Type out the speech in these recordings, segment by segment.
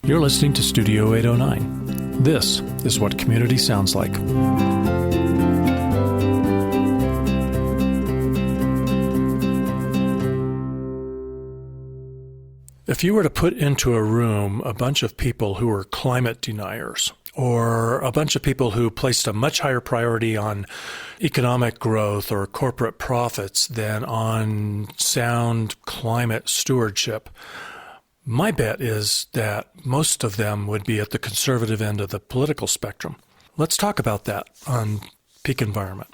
You're listening to Studio 809. This is what community sounds like. If you were to put into a room a bunch of people who were climate deniers, or a bunch of people who placed a much higher priority on economic growth or corporate profits than on sound climate stewardship, my bet is that most of them would be at the conservative end of the political spectrum. Let's talk about that on Peak Environment.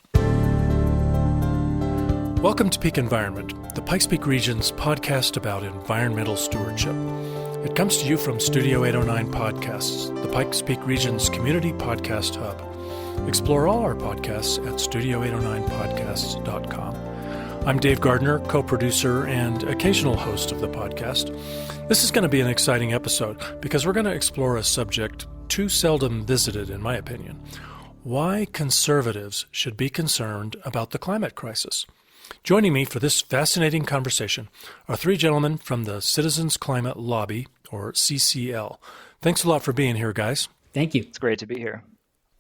Welcome to Peak Environment, the Pikes Peak Region's podcast about environmental stewardship. It comes to you from Studio 809 Podcasts, the Pikes Peak Region's community podcast hub. Explore all our podcasts at studio809podcasts.com. I'm Dave Gardner, co-producer and occasional host of the podcast. This is going to be an exciting episode because we're going to explore a subject too seldom visited, in my opinion: why conservatives should be concerned about the climate crisis. Joining me for this fascinating conversation are three gentlemen from the Citizens Climate Lobby, or CCL. Thanks a lot for being here, guys. Thank you. It's great to be here.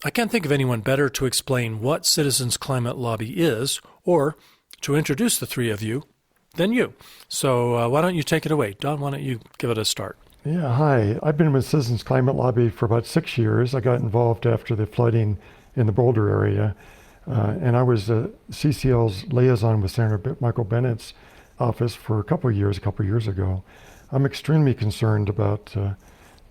I can't think of anyone better to explain what Citizens Climate Lobby is, or to introduce the three of you, than you. So why don't you take it away? Don, why don't you give it a start? Yeah, hi. I've been with Citizens Climate Lobby for about 6 years. I got involved after the flooding in the Boulder area. And I was CCL's liaison with Senator Michael Bennett's office for a couple of years ago. I'm extremely concerned about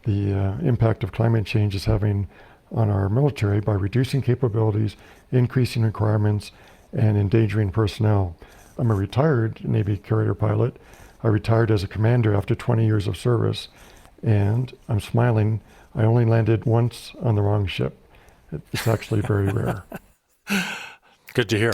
the impact of climate change is having on our military by reducing capabilities, increasing requirements, and endangering personnel. I'm a retired Navy carrier pilot. I retired as a commander after 20 years of service, and I'm smiling. I only landed once on the wrong ship. It's actually very rare. Good to hear.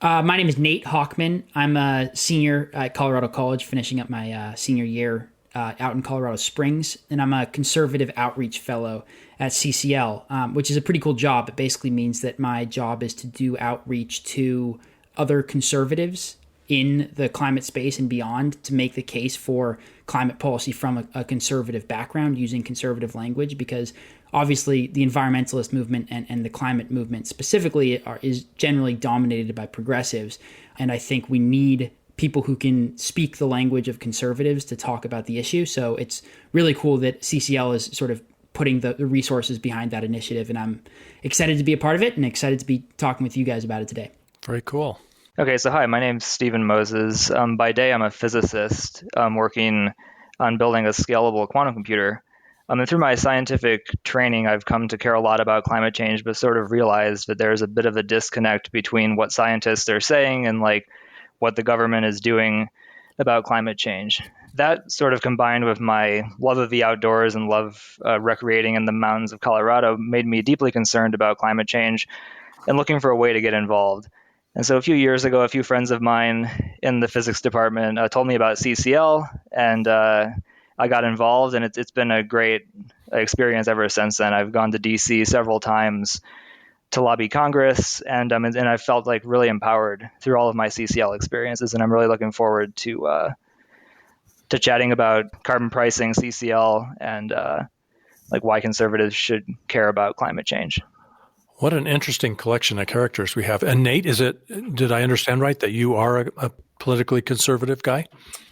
My name is Nate Hockman. I'm a senior at Colorado College, finishing up my senior year out in Colorado Springs, and I'm a conservative outreach fellow at CCL, which is a pretty cool job. It basically means that my job is to do outreach to other conservatives in the climate space and beyond to make the case for climate policy from a conservative background using conservative language, because obviously the environmentalist movement and the climate movement specifically is generally dominated by progressives. And I think we need people who can speak the language of conservatives to talk about the issue. So it's really cool that CCL is sort of putting the resources behind that initiative. And I'm excited to be a part of it and excited to be talking with you guys about it today. Very cool. Okay, so hi, my name's Stephen Moses. By day, I'm a physicist working on building a scalable quantum computer. And through my scientific training, I've come to care a lot about climate change, but sort of realized that there's a bit of a disconnect between what scientists are saying and what the government is doing about climate change. That sort of combined with my love of the outdoors and love recreating in the mountains of Colorado made me deeply concerned about climate change and looking for a way to get involved. And so a few years ago, a few friends of mine in the physics department told me about CCL, and I got involved, and it's been a great experience ever since then. I've gone to DC several times to lobby Congress, and I felt really empowered through all of my CCL experiences, and I'm really looking forward to chatting about carbon pricing, CCL, and why conservatives should care about climate change. What an interesting collection of characters we have. And Nate, did I understand right that you are a politically conservative guy?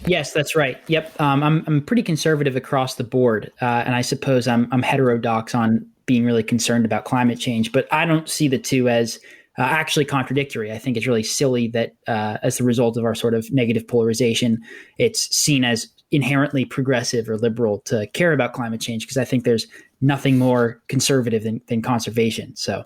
Yes, that's right. Yep. I'm pretty conservative across the board. And I suppose I'm heterodox on being really concerned about climate change, but I don't see the two as actually contradictory. I think it's really silly that as a result of our sort of negative polarization, it's seen as inherently progressive or liberal to care about climate change, because I think there's nothing more conservative than conservation. So.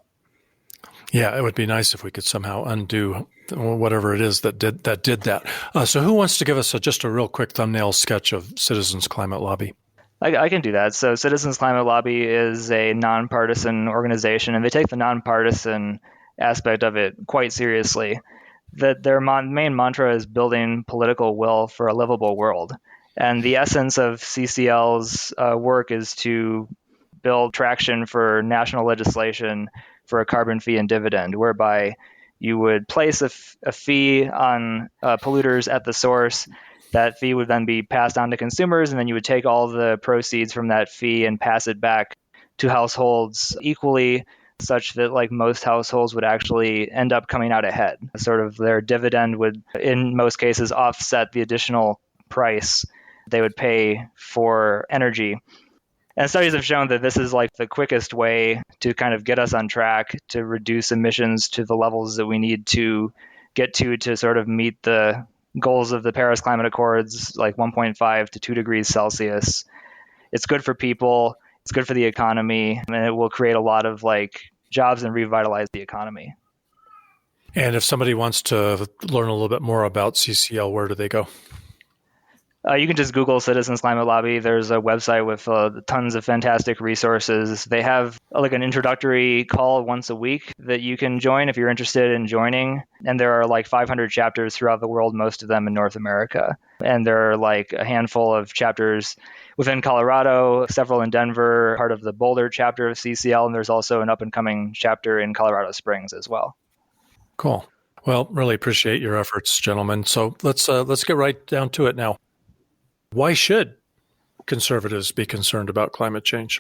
Yeah, it would be nice if we could somehow undo whatever it is that did that. So who wants to give us just a real quick thumbnail sketch of Citizens Climate Lobby? I can do that. So Citizens Climate Lobby is a nonpartisan organization, and they take the nonpartisan aspect of it quite seriously. That their main mantra is building political will for a livable world. And the essence of CCL's work is to build traction for national legislation for a carbon fee and dividend, whereby you would place a fee on polluters at the source That fee would then be passed on to consumers, and then you would take all the proceeds from that fee and pass it back to households equally, such that like most households would actually end up coming out ahead. Sort of their dividend would, in most cases, offset the additional price they would pay for energy. And studies have shown that this is like the quickest way to kind of get us on track to reduce emissions to the levels that we need to get to sort of meet the goals of the Paris Climate Accords, like 1.5 to 2 degrees Celsius. It's good for people, it's good for the economy, and it will create a lot of like jobs and revitalize the economy. And if somebody wants to learn a little bit more about CCL, where do they go? You can just Google Citizens Climate Lobby. There's a website with tons of fantastic resources. They have like an introductory call once a week that you can join if you're interested in joining. And there are like 500 chapters throughout the world, most of them in North America. And there are like a handful of chapters within Colorado, several in Denver, part of the Boulder chapter of CCL. And there's also an up and coming chapter in Colorado Springs as well. Cool. Well, really appreciate your efforts, gentlemen. So let's get right down to it now. Why should conservatives be concerned about climate change?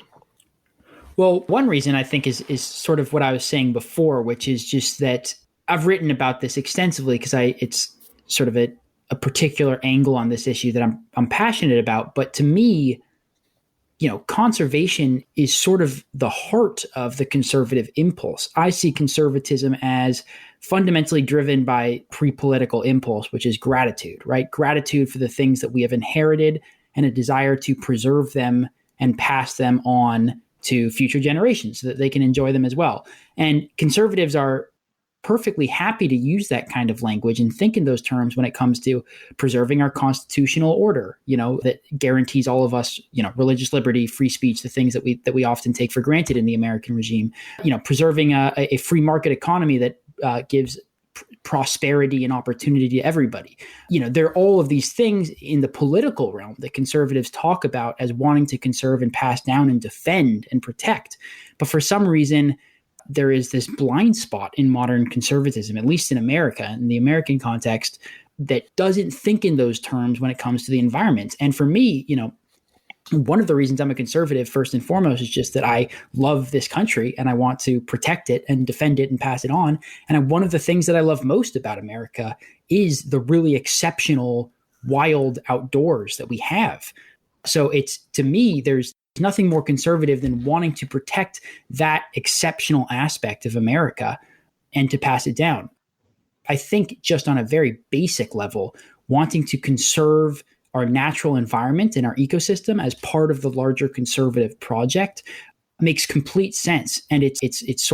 Well, one reason I think is sort of what I was saying before, which is just that I've written about this extensively because it's sort of a particular angle on this issue that I'm passionate about. But to me, conservation is sort of the heart of the conservative impulse. I see conservatism as fundamentally driven by pre-political impulse, which is gratitude, right? Gratitude for the things that we have inherited and a desire to preserve them and pass them on to future generations so that they can enjoy them as well. And conservatives are perfectly happy to use that kind of language and think in those terms when it comes to preserving our constitutional order, that guarantees all of us, religious liberty, free speech, the things that we often take for granted in the American regime, preserving a free market economy that gives prosperity and opportunity to everybody. There are all of these things in the political realm that conservatives talk about as wanting to conserve and pass down and defend and protect. But for some reason, there is this blind spot in modern conservatism, at least in America, in the American context, that doesn't think in those terms when it comes to the environment. And for me, one of the reasons I'm a conservative, first and foremost, is just that I love this country and I want to protect it and defend it and pass it on. And one of the things that I love most about America is the really exceptional, wild outdoors that we have. So to me, there's nothing more conservative than wanting to protect that exceptional aspect of America and to pass it down. I think just on a very basic level, wanting to conserve our natural environment and our ecosystem as part of the larger conservative project makes complete sense. And it's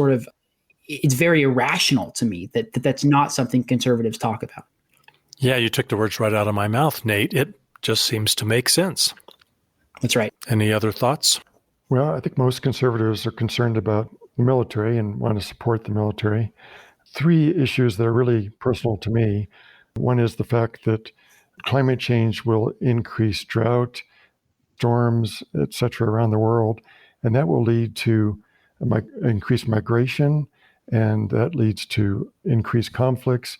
very irrational to me that's not something conservatives talk about. Yeah, you took the words right out of my mouth, Nate. It just seems to make sense. That's right. Any other thoughts? Well, I think most conservatives are concerned about the military and want to support the military. 3 issues that are really personal to me. One is the fact that climate change will increase drought, storms, etc. around the world, and that will lead to increased migration, and that leads to increased conflicts,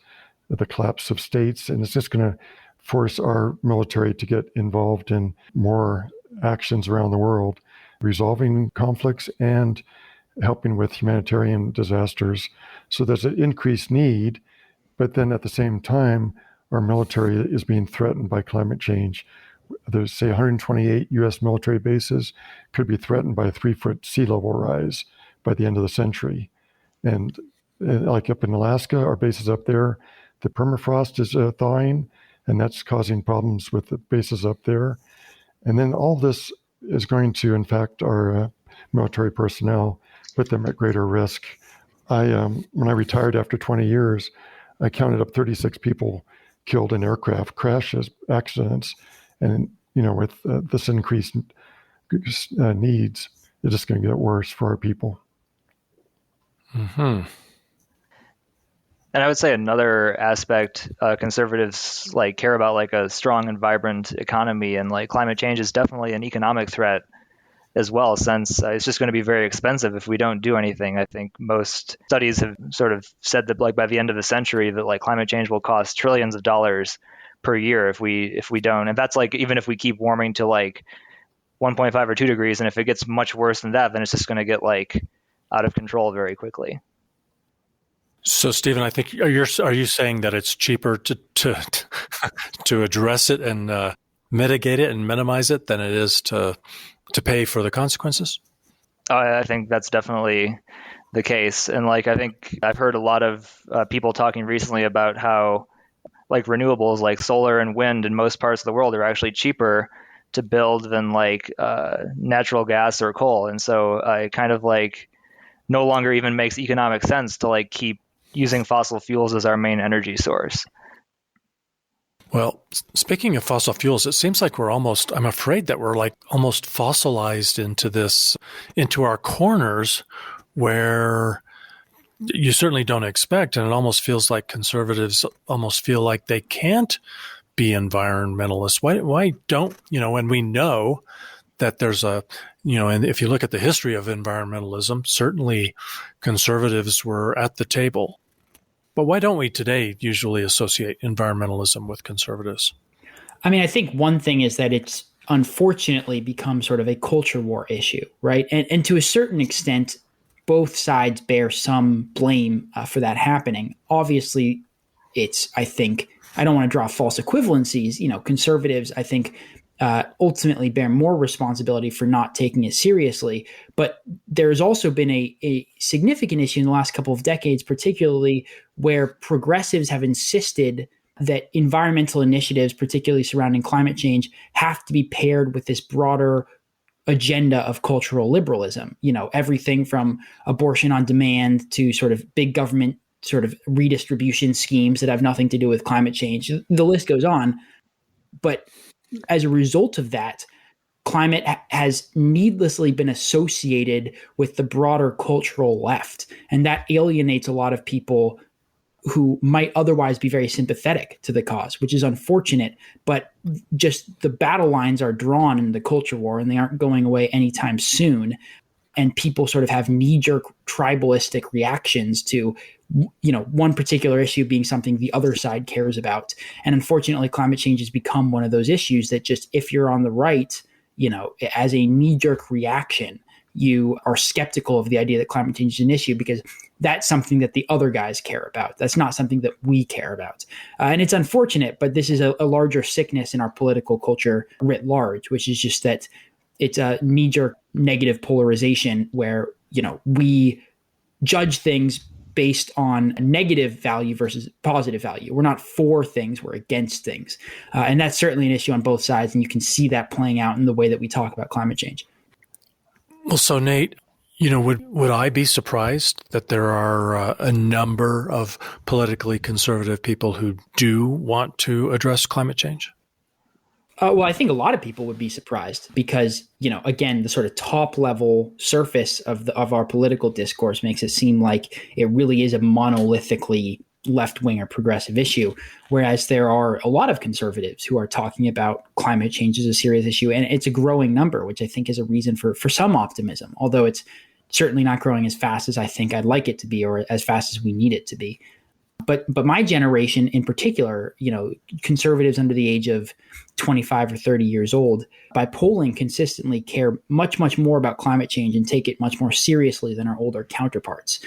the collapse of states, and it's just going to force our military to get involved in more actions around the world, resolving conflicts and helping with humanitarian disasters. So there's an increased need, but then at the same time, our military is being threatened by climate change. There's, say, 128 U.S. military bases could be threatened by a 3-foot sea level rise by the end of the century. And like up in Alaska, our bases up there, the permafrost is thawing, and that's causing problems with the bases up there. And then all this is going to, in fact, our military personnel, put them at greater risk. When I retired after 20 years, I counted up 36 people killed in aircraft crashes, accidents. And, with this increased needs, it's just going to get worse for our people. Mm-hmm. And I would say another aspect conservatives care about a strong and vibrant economy, and climate change is definitely an economic threat as well, since it's just going to be very expensive if we don't do anything. I think most studies have sort of said that by the end of the century that climate change will cost trillions of dollars per year if we don't. And that's like even if we keep warming to like 1.5 or 2 degrees, and if it gets much worse than that, then it's just going to get like out of control very quickly. So, Stephen, I think are you saying that it's cheaper to to address it and mitigate it and minimize it than it is to pay for the consequences? I think that's definitely the case. And like, I think I've heard a lot of people talking recently about how like renewables like solar and wind in most parts of the world are actually cheaper to build than like natural gas or coal. And so it kind of like no longer even makes economic sense to like keep using fossil fuels as our main energy source. Well, speaking of fossil fuels, it seems like I'm afraid that we're like almost fossilized into our corners where you certainly don't expect. And it almost feels like conservatives almost feel like they can't be environmentalists. Why don't, when we know that there's and if you look at the history of environmentalism, certainly conservatives were at the table. But why don't we today usually associate environmentalism with conservatives? I mean, I think one thing is that it's unfortunately become sort of a culture war issue, right? And to a certain extent, both sides bear some blame for that happening. Obviously, I think, I don't want to draw false equivalencies. Conservatives, I think, ultimately bear more responsibility for not taking it seriously. But there's also been a significant issue in the last couple of decades, particularly where progressives have insisted that environmental initiatives, particularly surrounding climate change, have to be paired with this broader agenda of cultural liberalism. Everything from abortion on demand to sort of big government sort of redistribution schemes that have nothing to do with climate change. The list goes on. But as a result of that, climate has needlessly been associated with the broader cultural left. And that alienates a lot of people who might otherwise be very sympathetic to the cause, which is unfortunate. But just the battle lines are drawn in the culture war, and they aren't going away anytime soon. And people sort of have knee-jerk tribalistic reactions to one particular issue being something the other side cares about. And unfortunately, climate change has become one of those issues that just, if you're on the right, as a knee-jerk reaction, you are skeptical of the idea that climate change is an issue because that's something that the other guys care about. That's not something that we care about. And it's unfortunate, but this is a larger sickness in our political culture writ large, which is just that it's a knee-jerk negative polarization where, we judge things based on negative value versus positive value. We're not for things, we're against things. And that's certainly an issue on both sides. And you can see that playing out in the way that we talk about climate change. Well, so Nate, would I be surprised that there are a number of politically conservative people who do want to address climate change? Well, I think a lot of people would be surprised because, again, the sort of top level surface of our political discourse makes it seem like it really is a monolithically left-wing or progressive issue, whereas there are a lot of conservatives who are talking about climate change as a serious issue, and it's a growing number, which I think is a reason for some optimism, although it's certainly not growing as fast as I think I'd like it to be or as fast as we need it to be. But my generation in particular, conservatives under the age of 25 or 30 years old, by polling consistently care much, much more about climate change and take it much more seriously than our older counterparts.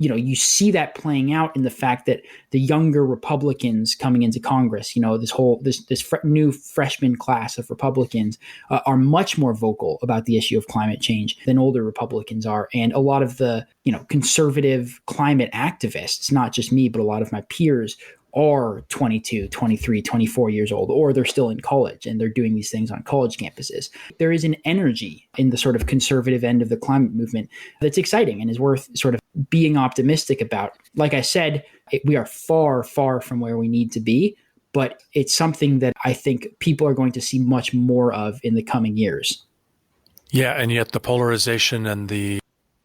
You see that playing out in the fact that the younger Republicans coming into Congress, this new freshman class of Republicans are much more vocal about the issue of climate change than older Republicans are. And a lot of the, conservative climate activists, not just me, but a lot of my peers are 22, 23, 24 years old, or they're still in college and they're doing these things on college campuses. There is an energy in the sort of conservative end of the climate movement that's exciting and is worth sort of being optimistic about. Like I said, we are far, far from where we need to be, but it's something that I think people are going to see much more of in the coming years. Yeah, and yet the polarization and the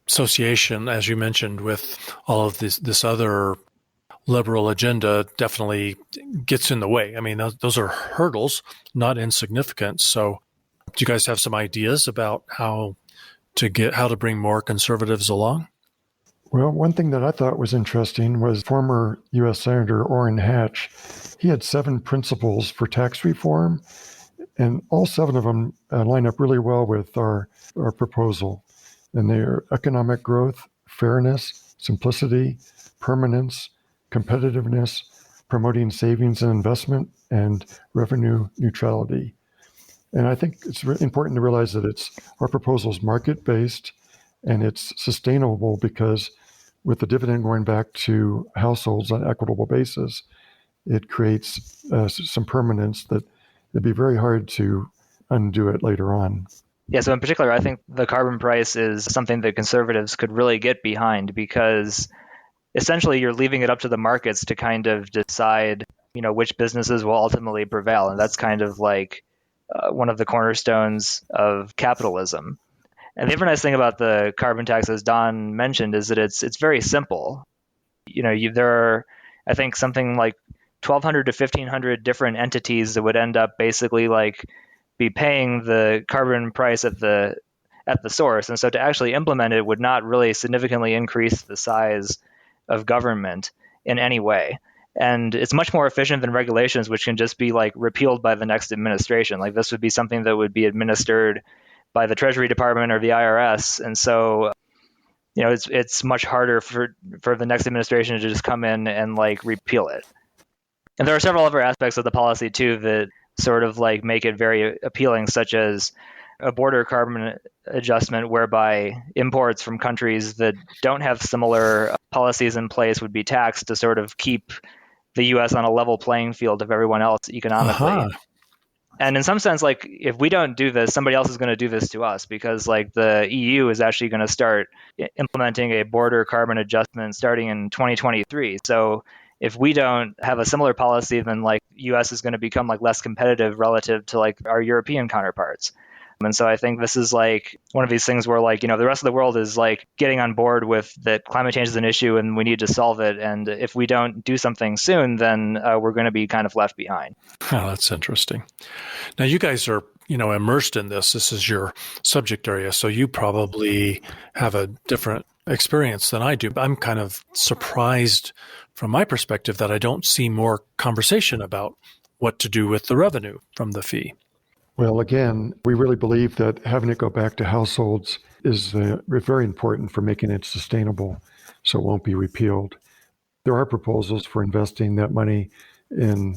association, as you mentioned, with all of this other liberal agenda definitely gets in the way. I mean, those are hurdles, not insignificant. So do you guys have some ideas about how to bring more conservatives along? Well, one thing that I thought was interesting was former U.S. Senator Orrin Hatch He had 7 principles for tax reform, and all 7 of them line up really well with our proposal. And they are economic growth, fairness, simplicity, permanence, competitiveness, promoting savings and investment, and revenue neutrality. And I think it's important to realize that our proposal is market-based and it's sustainable because with the dividend going back to households on an equitable basis, it creates some permanence that it'd be very hard to undo it later on. Yeah, so in particular, I think the carbon price is something that conservatives could really get behind because essentially you're leaving it up to the markets to kind of decide, which businesses will ultimately prevail. And that's kind of like one of the cornerstones of capitalism. And the other nice thing about the carbon tax, as Don mentioned, is that it's very simple. There are, I think, something like 1,200 to 1,500 different entities that would end up basically like be paying the carbon price at the source. And so to actually implement it would not really significantly increase the size of government in any way. And it's much more efficient than regulations, which can just be like repealed by the next administration. Like this would be something that would be administered by the Treasury Department or the IRS. And so, it's much harder for the next administration to just come in and like repeal it. And there are several other aspects of the policy too that sort of like make it very appealing, such as a border carbon adjustment whereby imports from countries that don't have similar policies in place would be taxed to sort of keep the U.S. on a level playing field of everyone else economically. Uh-huh. And in some sense, like if we don't do this, somebody else is going to do this to us because like the EU is actually going to start implementing a border carbon adjustment starting in 2023. So if we don't have a similar policy, then like U.S. is going to become like less competitive relative to like our European counterparts. And so I think this is like one of these things where like, the rest of the world is like getting on board with that climate change is an issue and we need to solve it. And if we don't do something soon, then we're going to be kind of left behind. Oh, that's interesting. Now you guys are, immersed in this. This is your subject area. So you probably have a different experience than I do. I'm kind of surprised from my perspective that I don't see more conversation about what to do with the revenue from the fee. Well, again, we really believe that having it go back to households is very important for making it sustainable so it won't be repealed. There are proposals for investing that money in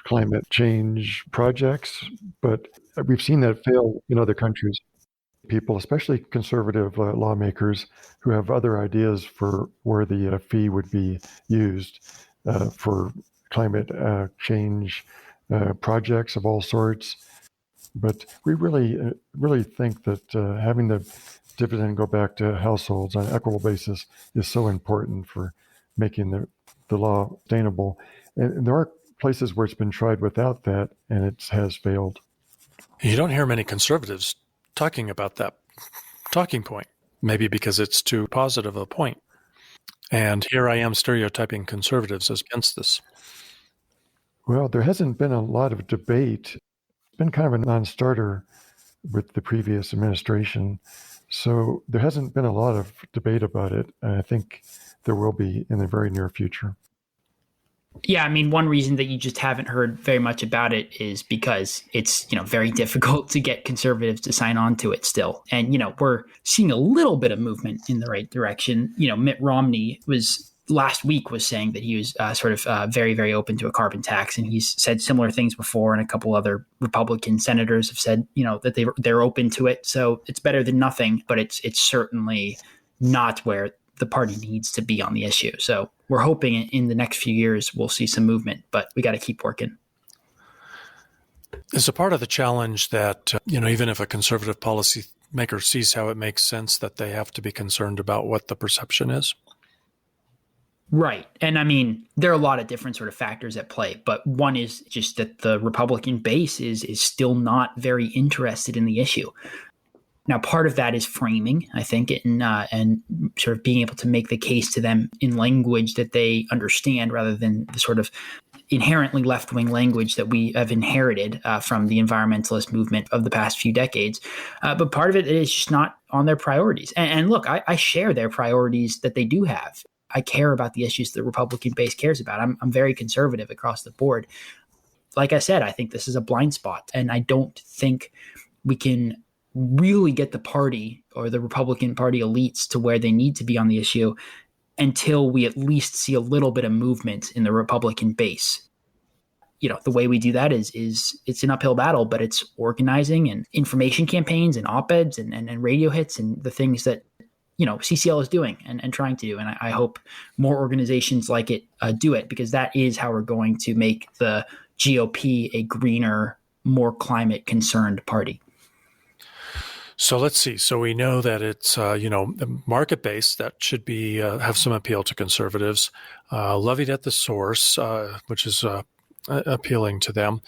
climate change projects, but we've seen that fail in other countries. People, especially conservative lawmakers who have other ideas for where the fee would be used for climate change projects of all sorts. But we really think that having the dividend go back to households on an equitable basis is so important for making the law sustainable. And there are places where it's been tried without that, and it has failed. You don't hear many conservatives talking about that talking point, maybe because it's too positive a point. And here I am stereotyping conservatives as against this. Well, there hasn't been a lot of debate. It's been kind of a non-starter with the previous administration. So there hasn't been a lot of debate about it. And I think there will be in the very near future. Yeah, I mean, one reason that you just haven't heard very much about it is because it's, very difficult to get conservatives to sign on to it still. And, we're seeing a little bit of movement in the right direction. Mitt Romney last week was saying that he was very, very open to a carbon tax. And he's said similar things before. And a couple other Republican senators have said, that they're open to it. So it's better than nothing, but it's certainly not where the party needs to be on the issue. So we're hoping in the next few years we'll see some movement, but we got to keep working. Is a part of the challenge that, even if a conservative policymaker sees how it makes sense, that they have to be concerned about what the perception is? Right. And I mean, there are a lot of different sort of factors at play, but one is just that the Republican base is still not very interested in the issue. Now, part of that is framing, I think, and sort of being able to make the case to them in language that they understand rather than the sort of inherently left-wing language that we have inherited from the environmentalist movement of the past few decades. But part of it is just not on their priorities. And look, I share their priorities that they do have. I care about the issues the Republican base cares about. I'm very conservative across the board. Like I said, I think this is a blind spot, and I don't think we can really get the party or the Republican Party elites to where they need to be on the issue until we at least see a little bit of movement in the Republican base. The way we do that is it's an uphill battle, but it's organizing and information campaigns and op-eds and radio hits and the things that, CCL is doing and trying to do. And I hope more organizations like it do it, because that is how we're going to make the GOP a greener, more climate concerned party. So let's see. So we know that it's, market-based. That should be have some appeal to conservatives. Levied at the source, which is appealing to them.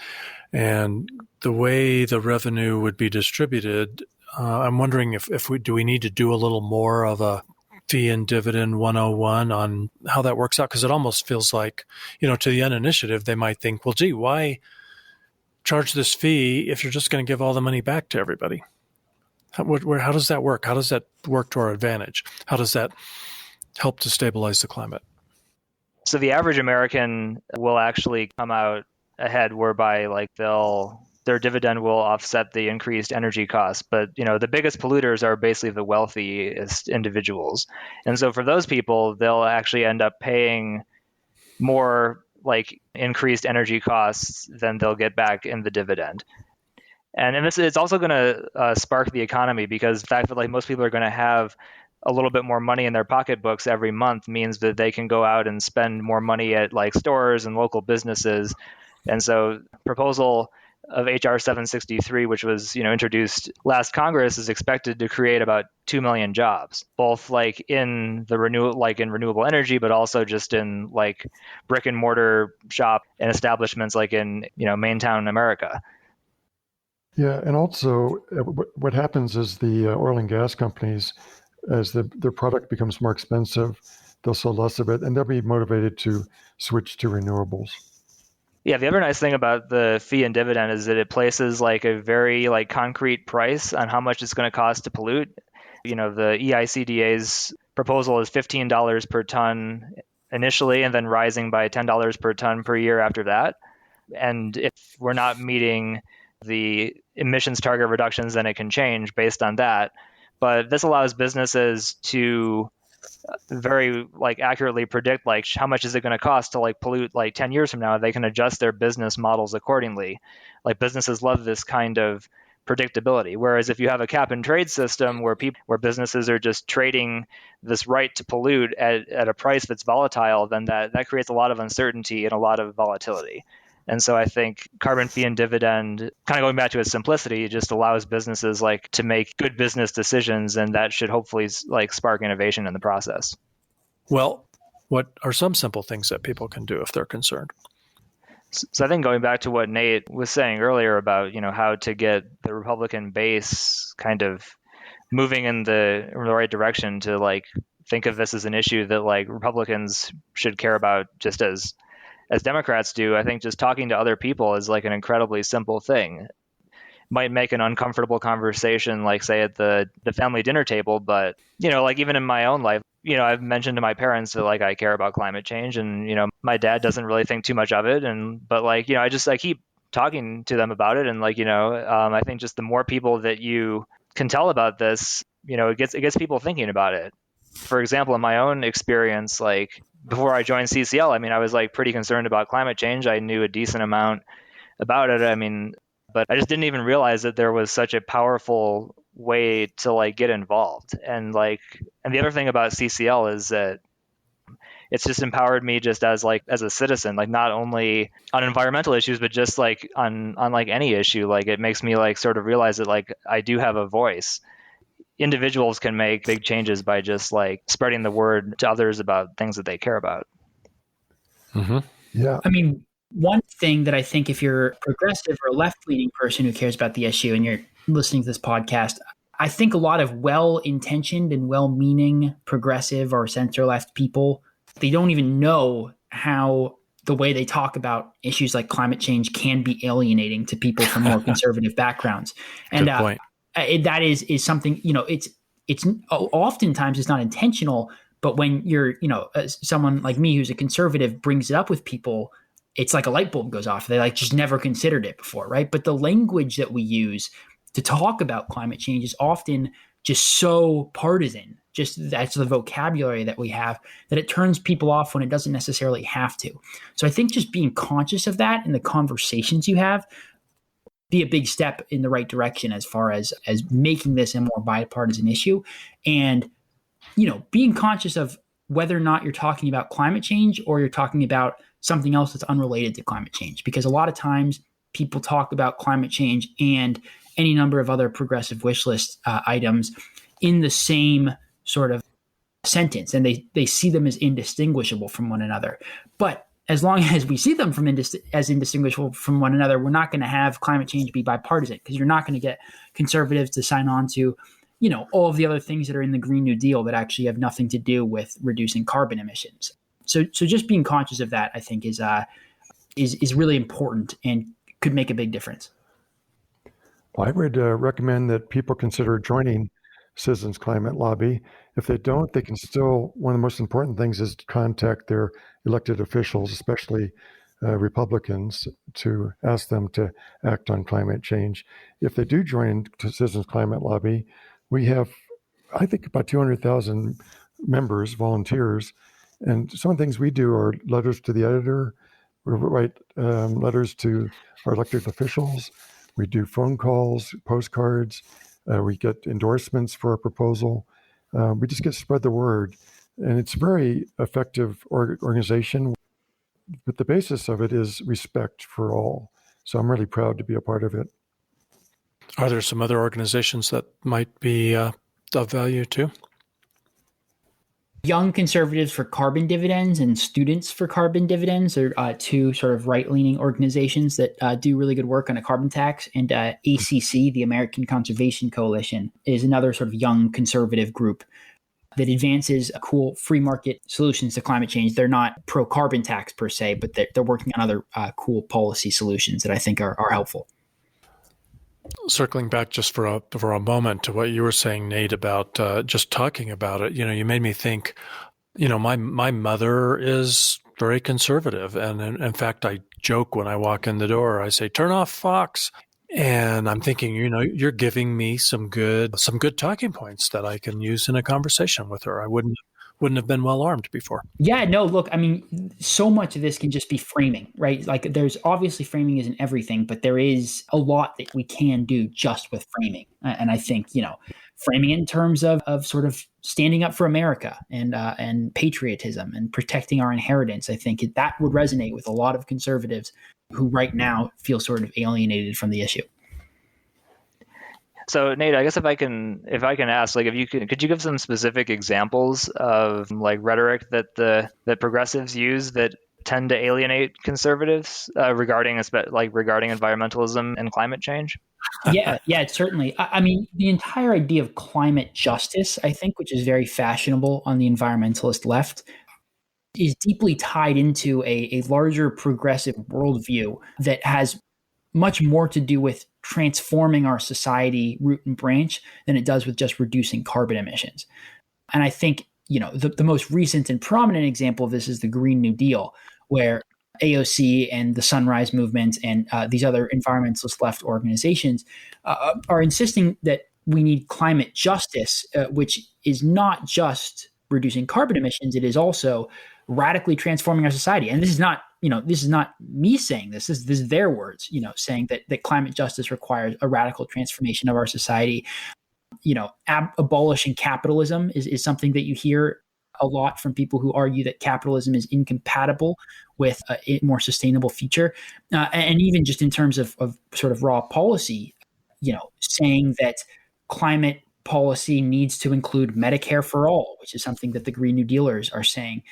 And the way the revenue would be distributed, I'm wondering if we need to do a little more of a fee and dividend 101 on how that works out? Because it almost feels like, to the uninitiative, they might think, well, gee, why charge this fee if you're just going to give all the money back to everybody? How does that work? How does that work to our advantage? How does that help to stabilize the climate? So the average American will actually come out ahead, whereby their dividend will offset the increased energy costs. But, the biggest polluters are basically the wealthiest individuals. And so for those people, they'll actually end up paying more increased energy costs than they'll get back in the dividend. And it's also going to spark the economy, because the fact that most people are going to have a little bit more money in their pocketbooks every month means that they can go out and spend more money at stores and local businesses. And so proposal of HR 763, which was introduced last Congress, is expected to create about 2 million jobs, both in the renewable energy, but also just in brick and mortar shop and establishments in Maintown America. Yeah, and also what happens is the oil and gas companies, as their product becomes more expensive, they'll sell less of it, and they'll be motivated to switch to renewables. Yeah, the other nice thing about the fee and dividend is that it places a very concrete price on how much it's going to cost to pollute. The EICDA's proposal is $15 per ton initially, and then rising by $10 per ton per year after that. And if we're not meeting the emissions target reductions, then it can change based on that. But this allows businesses to very accurately predict how much is it going to cost to pollute 10 years from now. They can adjust their business models accordingly. Businesses love this kind of predictability. Whereas if you have a cap and trade system where businesses are just trading this right to pollute at a price that's volatile, then that creates a lot of uncertainty and a lot of volatility. And so I think carbon fee and dividend, kind of going back to its simplicity, just allows businesses to make good business decisions, and that should hopefully spark innovation in the process. Well, what are some simple things that people can do if they're concerned? So I think going back to what Nate was saying earlier about, how to get the Republican base kind of moving in the right direction to think of this as an issue that Republicans should care about just as Democrats do. I think just talking to other people is an incredibly simple thing. Might make an uncomfortable conversation, say at the family dinner table, but even in my own life, I've mentioned to my parents that I care about climate change, and my dad doesn't really think too much of it, but I keep talking to them about it, and I think just the more people that you can tell about this, it gets people thinking about it. For example, in my own experience, before I joined CCL, I was pretty concerned about climate change. I knew a decent amount about it. But I just didn't even realize that there was such a powerful way to get involved. And the other thing about CCL is that it's just empowered me just as a citizen, not only on environmental issues, but just on any issue. It makes me sort of realize that I do have a voice. Individuals can make big changes by just spreading the word to others about things that they care about. Mm-hmm. Yeah. One thing that I think if you're a progressive or a left-leaning person who cares about the issue and you're listening to this podcast, I think a lot of well-intentioned and well-meaning progressive or center-left people, they don't even know how the way they talk about issues like climate change can be alienating to people from more conservative backgrounds. And Good point. That is something, it's oftentimes it's not intentional, But when you're, someone like me who's a conservative brings it up with people, it's like a light bulb goes off. They like just never considered it before, right? But the language that we use to talk about climate change is often just so partisan. Just that's the vocabulary that we have, that it turns people off when it doesn't necessarily have to. So I think just being conscious of that in the conversations you have be a big step in the right direction as far as making this a more bipartisan issue. And, being conscious of whether or not you're talking about climate change or you're talking about something else that's unrelated to climate change. Because a lot of times people talk about climate change and any number of other progressive wish list items in the same sort of sentence, and they see them as indistinguishable from one another. But as long as we see them as indistinguishable from one another, we're not going to have climate change be bipartisan, because you're not going to get conservatives to sign on to, all of the other things that are in the Green New Deal that actually have nothing to do with reducing carbon emissions. So just being conscious of that, I think, is really important and could make a big difference. Well, I would recommend that people consider joining Citizens Climate Lobby. If they don't, they can still, one of the most important things is to contact their elected officials, especially Republicans, to ask them to act on climate change. If they do join Citizens Climate Lobby, we have, I think, about 200,000 members, volunteers, and some of the things we do are letters to the editor. We write letters to our elected officials. We do phone calls, postcards. We get endorsements for our proposal. We just get spread the word. And it's a very effective organization. But the basis of it is respect for all. So I'm really proud to be a part of it. Are there some other organizations that might be of value too? Young Conservatives for Carbon Dividends and Students for Carbon Dividends are two sort of right-leaning organizations that do really good work on a carbon tax. And ACC, the American Conservation Coalition, is another sort of young conservative group that advances cool free market solutions to climate change. They're not pro-carbon tax per se, but they're working on other cool policy solutions that I think are helpful. Circling back just for a moment to what you were saying, Nate, about just talking about it, you made me think, my mother is very conservative. And in fact, I joke when I walk in the door, I say, turn off Fox. And I'm thinking, you're giving me some good talking points that I can use in a conversation with her. I wouldn't have been well armed before. Yeah, no, look, I mean, so much of this can just be framing, right? Like there's obviously framing isn't everything, but there is a lot that we can do just with framing. And I think, framing in terms of sort of standing up for America and patriotism and protecting our inheritance, I think that would resonate with a lot of conservatives who right now feel sort of alienated from the issue. So Nate, I guess if I can ask, like, could you give some specific examples of like rhetoric that progressives use that tend to alienate conservatives regarding environmentalism and climate change? Yeah, certainly. I mean, the entire idea of climate justice, I think, which is very fashionable on the environmentalist left, is deeply tied into a larger progressive worldview that has much more to do with transforming our society root and branch than it does with just reducing carbon emissions. And I think, the most recent and prominent example of this is the Green New Deal, where AOC and the Sunrise Movement and these other environmentalist left organizations are insisting that we need climate justice, which is not just reducing carbon emissions, it is also radically transforming our society. And this is not me saying this. This is their words, saying that climate justice requires a radical transformation of our society. Abolishing capitalism is something that you hear a lot from people who argue that capitalism is incompatible with a more sustainable future. And even just in terms of sort of raw policy, saying that climate policy needs to include Medicare for all, which is something that the Green New Dealers are saying,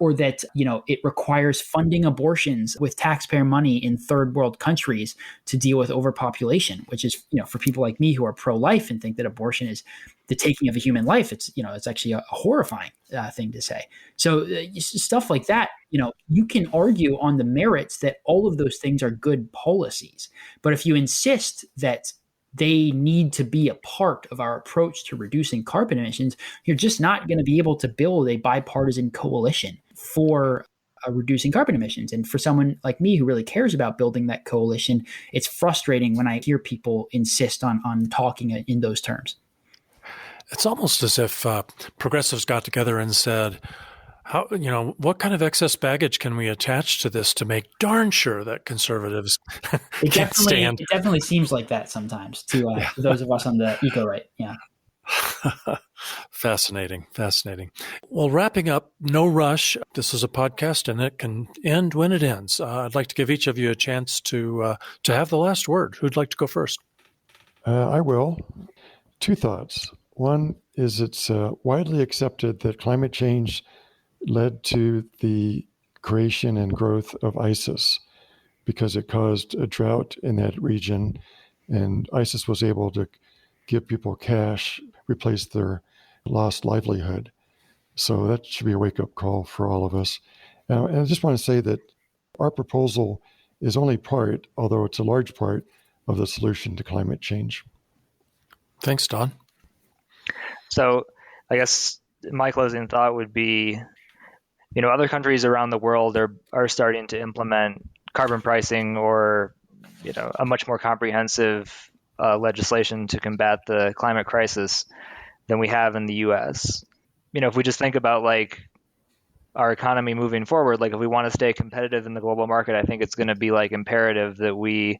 or that, it requires funding abortions with taxpayer money in third world countries to deal with overpopulation, which is, for people like me who are pro-life and think that abortion is the taking of a human life, it's actually a horrifying thing to say. So stuff like that, you can argue on the merits that all of those things are good policies. But if you insist that they need to be a part of our approach to reducing carbon emissions, you're just not going to be able to build a bipartisan coalition for reducing carbon emissions. And for someone like me who really cares about building that coalition, it's frustrating when I hear people insist on talking in those terms. It's almost as if progressives got together and said, what kind of excess baggage can we attach to this to make darn sure that conservatives can't stand? It definitely seems like that sometimes to those of us on the eco-right. Yeah. Fascinating. Well, wrapping up, no rush. This is a podcast and it can end when it ends. I'd like to give each of you a chance to have the last word. Who'd like to go first? I will. 2 thoughts. One is it's widely accepted that climate change led to the creation and growth of ISIS because it caused a drought in that region, and ISIS was able to give people cash, replace their lost livelihood. So that should be a wake-up call for all of us. And I just want to say that our proposal is only part, although it's a large part, of the solution to climate change. Thanks, Don. So I guess my closing thought would be, other countries around the world are starting to implement carbon pricing or, a much more comprehensive legislation to combat the climate crisis than we have in the U.S. If we just think about our economy moving forward, if we want to stay competitive in the global market, I think it's going to be imperative that we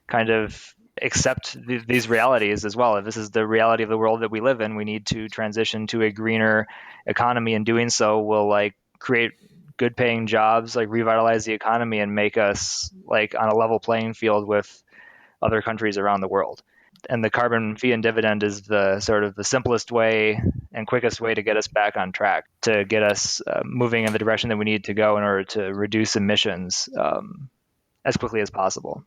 kind of accept these realities as well. If this is the reality of the world that we live in, we need to transition to a greener economy. And doing so will create good paying jobs, revitalize the economy and make us on a level playing field with other countries around the world. And the carbon fee and dividend is the sort of the simplest way and quickest way to get us back on track, to get us moving in the direction that we need to go in order to reduce emissions as quickly as possible.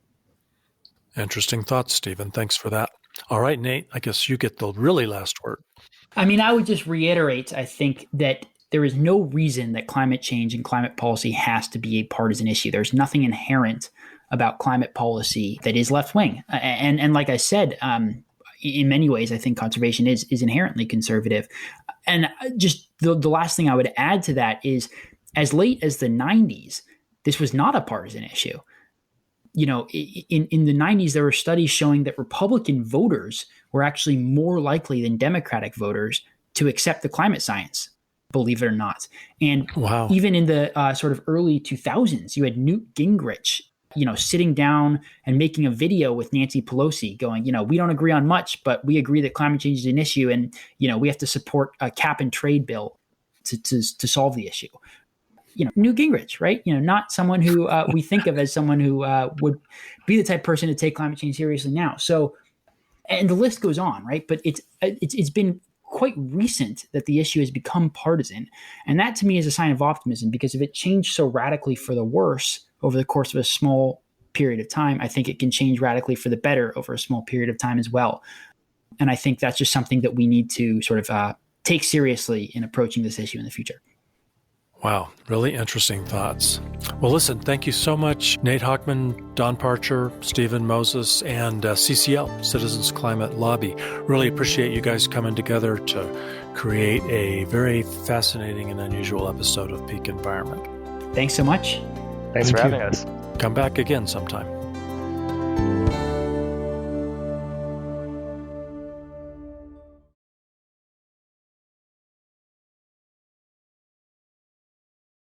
Interesting thoughts, Stephen. Thanks for that. All right, Nate, I guess you get the really last word. I would just reiterate, I think that there is no reason that climate change and climate policy has to be a partisan issue. There's nothing inherent about climate policy that is left-wing. And like I said, in many ways, I think conservation is inherently conservative. And just the last thing I would add to that is, as late as the 90s, this was not a partisan issue. In the 90s, there were studies showing that Republican voters were actually more likely than Democratic voters to accept the climate science, believe it or not. And wow. Even in the sort of early 2000s, you had Newt Gingrich, sitting down and making a video with Nancy Pelosi going, we don't agree on much, but we agree that climate change is an issue. And, we have to support a cap and trade bill to solve the issue. Newt Gingrich, right? Not someone who we think of as someone who would be the type of person to take climate change seriously now. So, and the list goes on, right? But it's been quite recent that the issue has become partisan. And that to me is a sign of optimism, because if it changed so radically for the worse over the course of a small period of time, I think it can change radically for the better over a small period of time as well. And I think that's just something that we need to sort of take seriously in approaching this issue in the future. Wow, really interesting thoughts. Well, listen, thank you so much, Nate Hochman, Don Parcher, Stephen Moses, and CCL, Citizens Climate Lobby. Really appreciate you guys coming together to create a very fascinating and unusual episode of Peak Environment. Thanks so much. Thanks for having us. Come back again sometime.